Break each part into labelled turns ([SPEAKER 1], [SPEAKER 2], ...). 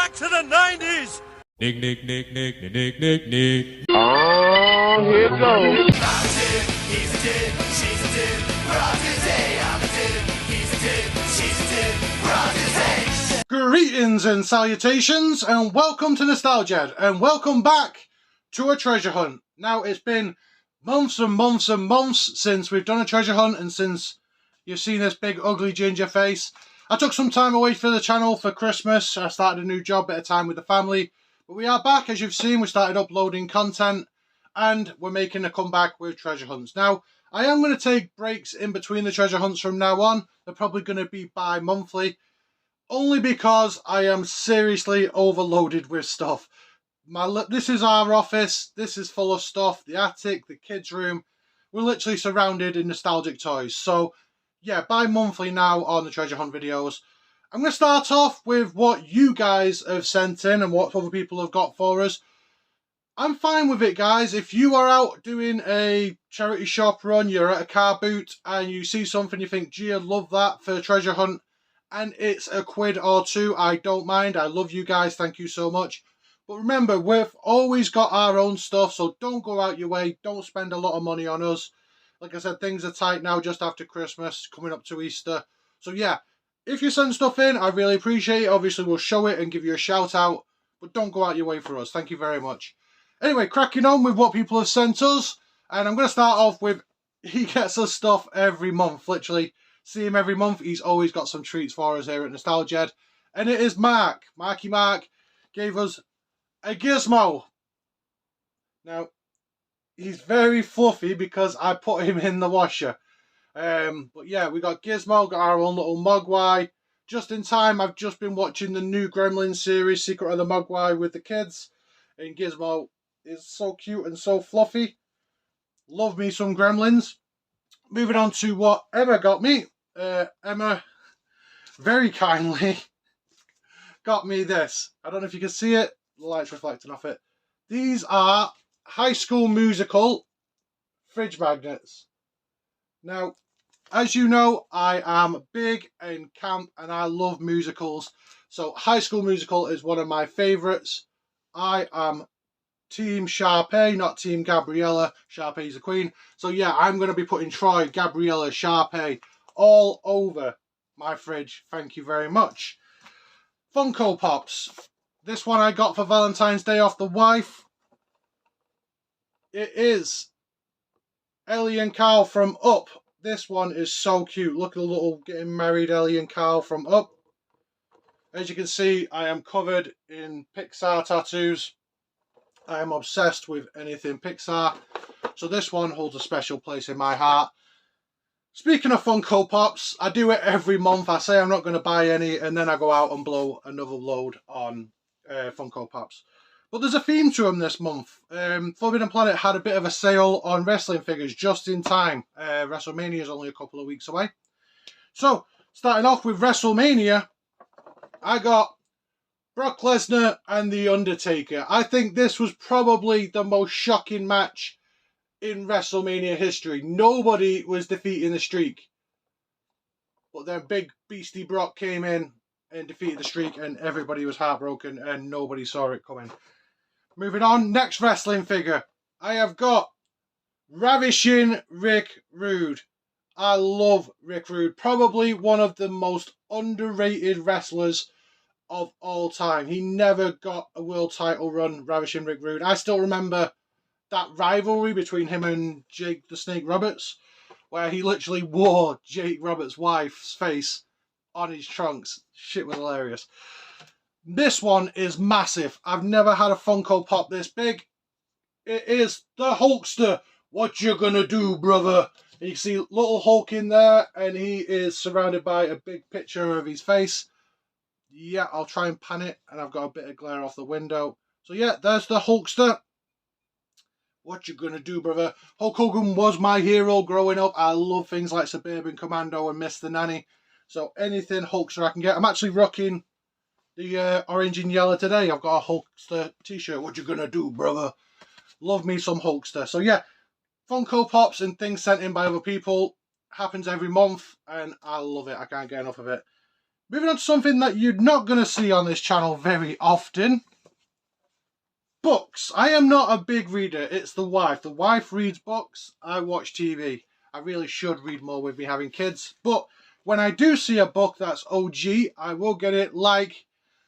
[SPEAKER 1] back to the 90s!
[SPEAKER 2] Nick, Nick, Nick, Nick, Nick, Nick, Nick, Nick.
[SPEAKER 3] Oh, here it goes.
[SPEAKER 4] I'm a dude, he's a dude, she's a dude, we're all today. I'm a dude, he's a dude, she's a dude, we're all today.
[SPEAKER 5] Greetings and salutations, and welcome to Nostalgia, and welcome back to a treasure hunt. Now, it's been months and months and months since we've done a treasure hunt, and since you've seen this big ugly ginger face. I took some time away for the channel for Christmas. I started a new job, bit of time with the family. But we are back, as you've seen. We started uploading content, and we're making a comeback with treasure hunts. Now, I am going to take breaks in between the treasure hunts from now on. They're probably going to be bi-monthly, only because I am seriously overloaded with stuff. This is our office. This is full of stuff. The attic, the kids' room. We're literally surrounded in nostalgic toys. So, yeah, bi-monthly now on the treasure hunt videos. I'm going to start off with what you guys have sent in and what other people have got for us. I'm fine with it, guys. If you are out doing a charity shop run, you're at a car boot, and you see something you think, gee, I'd love that for a treasure hunt, and it's a quid or two, I don't mind. I love you guys. Thank you so much. But remember, we've always got our own stuff, so don't go out your way. Don't spend a lot of money on us. Like I said, things are tight now just after Christmas, coming up to Easter. So yeah, if you send stuff in, I really appreciate it. Obviously, we'll show it and give you a shout out, but don't go out your way for us. Thank you very much. Anyway, cracking on with what people have sent us, and I'm going to start off with, he gets us stuff every month, literally. See him every month. He's always got some treats for us here at Nostalgia. And it is Mark. Marky Mark gave us a gizmo. Now, he's very fluffy because I put him in the washer. But yeah, we got Gizmo, got our own little Mogwai. Just in time, I've just been watching the new Gremlins series, Secret of the Mogwai, with the kids. And Gizmo is so cute and so fluffy. Love me some Gremlins. Moving on to what Emma got me. Emma very kindly got me this. I don't know if you can see it. The light's reflecting off it. These are High School Musical fridge magnets. Now, as you know, I am big in camp and I love musicals. So High School Musical is one of my favourites. I am Team Sharpay, not Team Gabriella. Sharpay's the queen. So yeah, I'm going to be putting Troy, Gabriella, Sharpay all over my fridge. Thank you very much. Funko Pops. This one I got for Valentine's Day off the wife. It is Ellie and Carl from Up. This one is so cute. Look at the little getting married Ellie and Carl from Up. As you can see, I am covered in Pixar tattoos. I am obsessed with anything Pixar. So this one holds a special place in my heart. Speaking of Funko Pops, I do it every month. I say I'm not going to buy any, and then I go out and blow another load on Funko Pops. But there's a theme to them this month. Forbidden Planet had a bit of a sale on wrestling figures just in time. WrestleMania is only a couple of weeks away. So, starting off with WrestleMania, I got Brock Lesnar and The Undertaker. I think this was probably the most shocking match in WrestleMania history. Nobody was defeating the streak. But then Big Beastie Brock came in and defeated the streak, and everybody was heartbroken and nobody saw it coming. Moving on, next wrestling figure. I have got Ravishing Rick Rude. I love Rick Rude. Probably one of the most underrated wrestlers of all time. He never got a world title run, Ravishing Rick Rude. I still remember that rivalry between him and Jake the Snake Roberts, where he literally wore Jake Roberts' wife's face on his trunks. Shit was hilarious. This one is massive. I've never had a Funko Pop this big. It is the Hulkster. What you gonna do, brother? And you can see little Hulk in there, and he is surrounded by a big picture of his face. Yeah, I'll try and pan it, and I've got a bit of glare off the window. So yeah, there's the Hulkster. What you gonna do, brother? Hulk Hogan was my hero growing up. I love things like Suburban Commando and Miss the Nanny. So anything Hulkster I can get. I'm actually rocking the orange and yellow today. I've got a Hulkster t-shirt. What you gonna do, brother? Love me some Hulkster. So yeah, Funko Pops and things sent in by other people happens every month, and I love it. I can't get enough of it. moving on to something that you're not going to see on this channel very often. Books. I am not a big reader. It's the wife. The wife reads books. I watch TV. I really should read more with me having kids. But when I do see a book that's OG, I will get it, like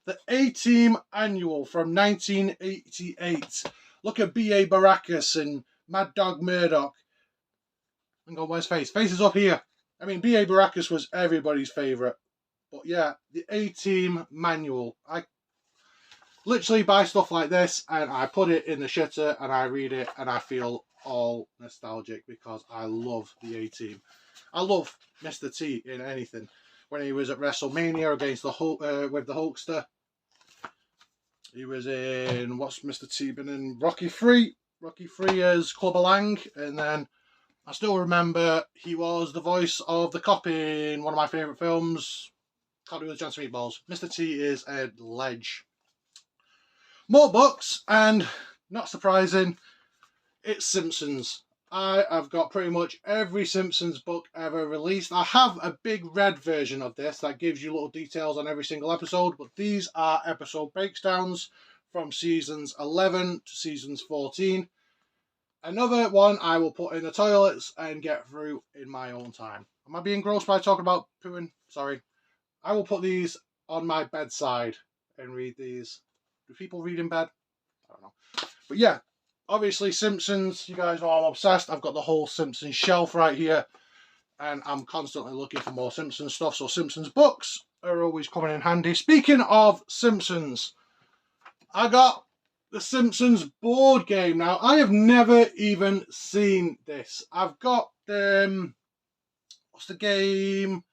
[SPEAKER 5] the A-Team Annual from 1988. Look at B.A. Baracus and Mad Dog Murdoch. Hang on, where's Face? Face is up here. I mean, B.A. Baracus was everybody's favourite. But yeah, the A-Team Manual. I literally buy stuff like this and I put it in the shitter and I read it and I feel all nostalgic because I love the A-Team. I love Mr. T in anything. When he was at WrestleMania against the Hulk, with the Hulkster. He was in, what's Mr. T been in? Rocky 3. Rocky 3 as Clubber Lang. And then I still remember he was the voice of the cop in one of my favourite films. Can't do with Johnson Meatballs. Mr. T is a ledge. More books, and not surprising, it's Simpsons. I have got pretty much every Simpsons book ever released. I have a big red version of this that gives you little details on every single episode, but these are episode breakdowns from seasons 11 to seasons 14. Another one I will put in the toilets and get through in my own time. Am I being gross by talking about pooing? Sorry. I will put these on my bedside and read these. Do people read in bed? I don't know. But yeah, obviously Simpsons, you guys know I'm obsessed. I've got the whole Simpsons shelf right here. And I'm constantly looking for more Simpsons stuff. So Simpsons books are always coming in handy. Speaking of Simpsons, I got the Simpsons board game. Now, I have never even seen this. I've got, what's the game?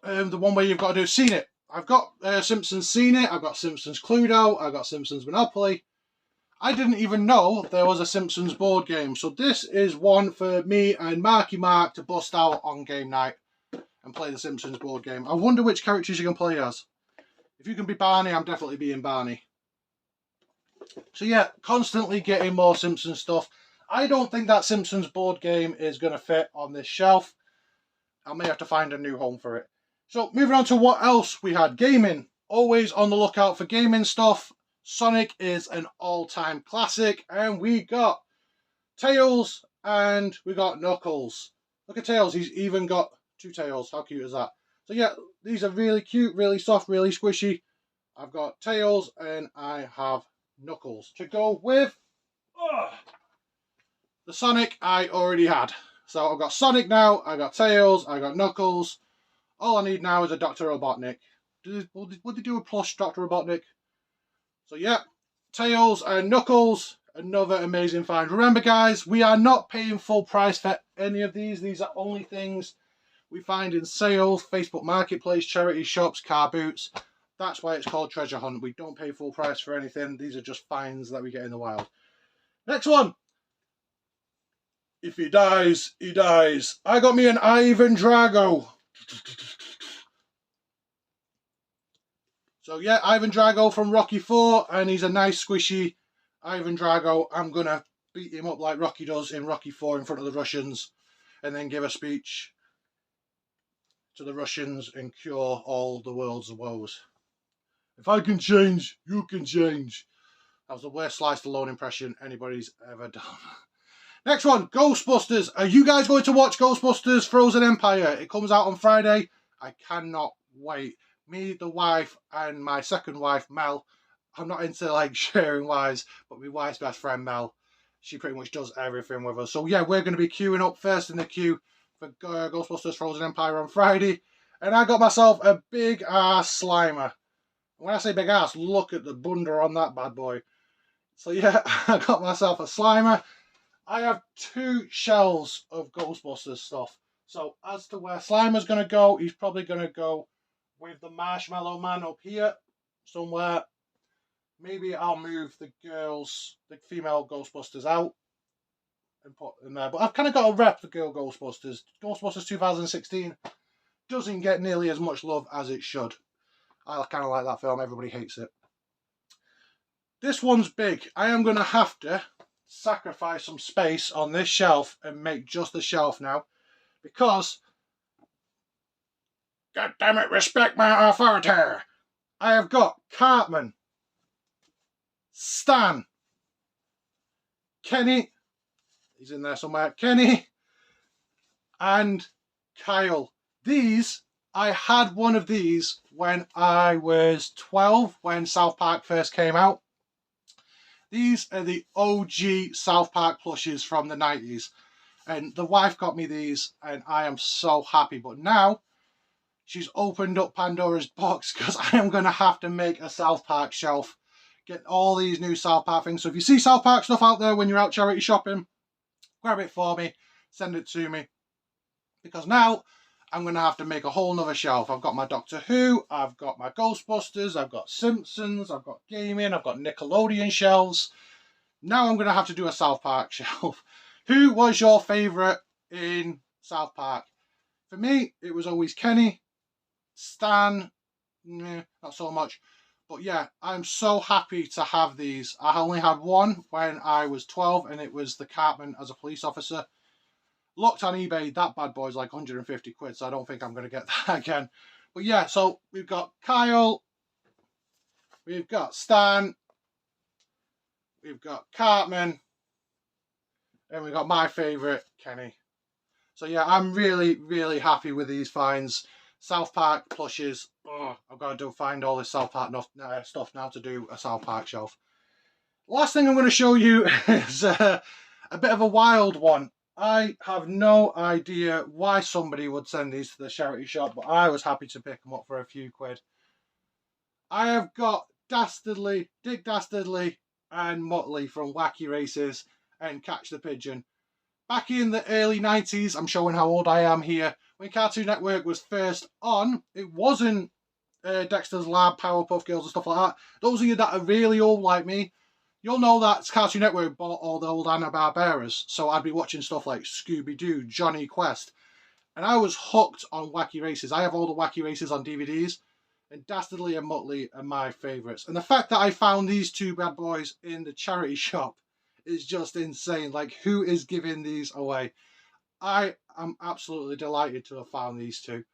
[SPEAKER 5] The one where you've got to do Seen It. I've got Simpsons Seen It, I've got Simpsons Cluedo, I've got Simpsons Monopoly. I didn't even know there was a Simpsons board game. So this is one for me and Marky Mark to bust out on game night and play the Simpsons board game. I wonder which characters you can play as. If you can be Barney, I'm definitely being Barney. So yeah, constantly getting more Simpsons stuff. I don't think that Simpsons board game is going to fit on this shelf. I may have to find a new home for it. So, moving on to what else we had. Gaming. Always on the lookout for gaming stuff. Sonic is an all-time classic. And we got Tails and we got Knuckles. Look at Tails. He's even got two tails. How cute is that? So, yeah, these are really cute, really soft, really squishy. I've got Tails and I have Knuckles to go with. The Sonic I already had. So, I've got Sonic now. I got Tails. I got Knuckles. All I need now is a Dr. Robotnik. Would they do a plush Dr. Robotnik? So yeah, Tails and Knuckles, another amazing find. Remember guys, we are not paying full price for any of these. These are only things we find in sales, Facebook Marketplace, charity shops, car boots. That's why it's called Treasure Hunt. We don't pay full price for anything. These are just finds that we get in the wild. Next one. If he dies, he dies. I got me an Ivan Drago. So yeah, Ivan Drago from Rocky 4, and he's a nice squishy Ivan Drago. I'm going to beat him up like Rocky does in Rocky 4 in front of the Russians, and then give a speech to the Russians and cure all the world's woes. If I can change, you can change. That was the worst Sly Stallone impression anybody's ever done. Next one, Ghostbusters. Are you guys going to watch Ghostbusters Frozen Empire? It comes out on Friday. I cannot wait. Me, the wife, and my second wife, Mel. I'm not into like sharing wives, but my wife's best friend, Mel. She pretty much does everything with us. So yeah, we're going to be queuing up first in the queue for Ghostbusters Frozen Empire on Friday. And I got myself a big ass Slimer. When I say big ass, look at the bunda on that bad boy. So yeah, I got myself a Slimer. I have 2 shelves of Ghostbusters stuff. So as to where Slimer's going to go, he's probably going to go with the Marshmallow Man up here somewhere. Maybe I'll move the female Ghostbusters out and put them there. But I've kind of got to rep the girl Ghostbusters. Ghostbusters 2016 doesn't get nearly as much love as it should. I kind of like that film. Everybody hates it. This one's big. I am going to have to sacrifice some space on this shelf and make just a shelf now, because God damn it, respect my authority. I have got Cartman, Stan, Kenny, he's in there somewhere, Kenny, and Kyle. These, I had one of these when I was 12, when South Park first came out. These are the OG South Park plushies from the 90s. And the wife got me these, and I am so happy. But now, she's opened up Pandora's box, because I am going to have to make a South Park shelf. Get all these new South Park things. So if you see South Park stuff out there when you're out charity shopping, grab it for me, send it to me. Because now, I'm going to have to make a whole nother shelf. I've got my Doctor Who, I've got my Ghostbusters, I've got Simpsons, I've got gaming, I've got Nickelodeon shelves. Now I'm going to have to do a South Park shelf. Who was your favourite in South Park? For me, it was always Kenny. Stan, not so much. But yeah, I'm so happy to have these. I only had one when I was 12, and it was the Cartman as a police officer. Looked on eBay, that bad boy's like 150 quid, so I don't think I'm going to get that again. But yeah, so we've got Kyle, we've got Stan, we've got Cartman, and we've got my favourite, Kenny. So yeah, I'm really, really happy with these finds. South Park plushes. Oh, I've got to find all this South Park stuff now to do a South Park shelf. Last thing I'm going to show you is a bit of a wild one. I have no idea why somebody would send these to the charity shop, but I was happy to pick them up for a few quid. I have got Dick Dastardly, and Muttley from Wacky Races and Catch the Pigeon. Back in the early 90s, I'm showing how old I am here, when Cartoon Network was first on, it wasn't Dexter's Lab, Powerpuff Girls and stuff like that. Those of you that are really old like me, you'll know that Cartoon Network bought all the old Hanna-Barberas, so I'd be watching stuff like Scooby-Doo, Johnny Quest, and I was hooked on Wacky Races. I have all the Wacky Races on DVDs, and Dastardly and Muttley are my favourites. And the fact that I found these two bad boys in the charity shop is just insane. Like, who is giving these away? I am absolutely delighted to have found these two.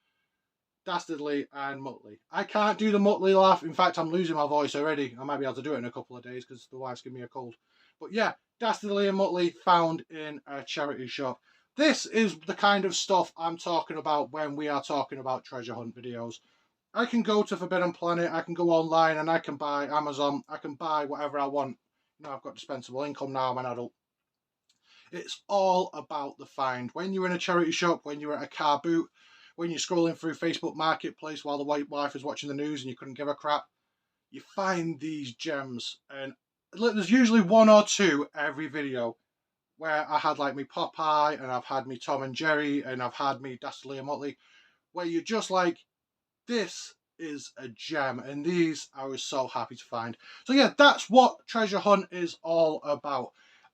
[SPEAKER 5] Dastardly and Muttley. I can't do the Muttley laugh. In fact, I'm losing my voice already. I might be able to do it in a couple of days because the wife's giving me a cold. But yeah, Dastardly and Muttley found in a charity shop. This is the kind of stuff I'm talking about when we are talking about treasure hunt videos. I can go to Forbidden Planet, I can go online and I can buy Amazon, I can buy whatever I want. You know, I've got dispensable income now, I'm an adult. It's all about the find. When you're in a charity shop, when you're at a car boot, when you're scrolling through Facebook Marketplace while the white wife is watching the news and you couldn't give a crap, you find these gems. And there's usually one or two every video where I had like me Popeye, and I've had me Tom and Jerry, and I've had me Dastardly and Muttley, where you're just like, this is a gem, and these I was so happy to find. So yeah, that's what Treasure Hunt is all about.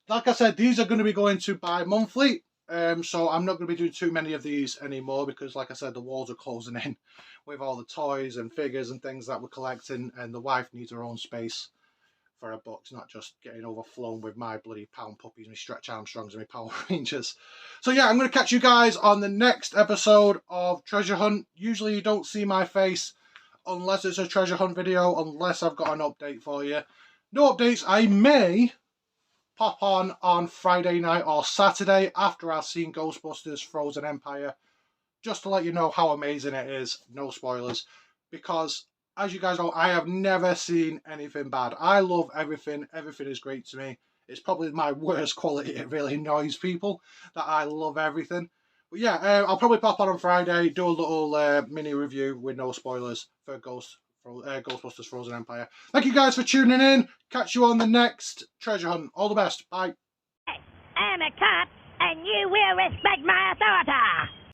[SPEAKER 5] Like I said, these are going to be going to bi-monthly, so I'm not going to be doing too many of these anymore because, like I said, the walls are closing in with all the toys and figures and things that we're collecting, and the wife needs her own space for her books, not just getting overflown with my bloody pound puppies, my Stretch Armstrongs and my Power Rangers. So yeah, I'm going to catch you guys on the next episode of Treasure Hunt. Usually you don't see my face unless it's a treasure hunt video, unless I've got an update for you. No updates. I may pop on Friday night or Saturday after I've seen Ghostbusters Frozen Empire, just to let you know how amazing it is. No spoilers, because as you guys know, I have never seen anything bad. I love everything. Everything is great to me. It's probably my worst quality. It really annoys people that I love everything. But yeah, I'll probably pop on Friday, do a little mini review with no spoilers for Ghostbusters Frozen Empire. Thank you guys for tuning in. Catch you on the next treasure hunt. All the best. Bye.
[SPEAKER 1] I'm a cop, and you will respect my authority.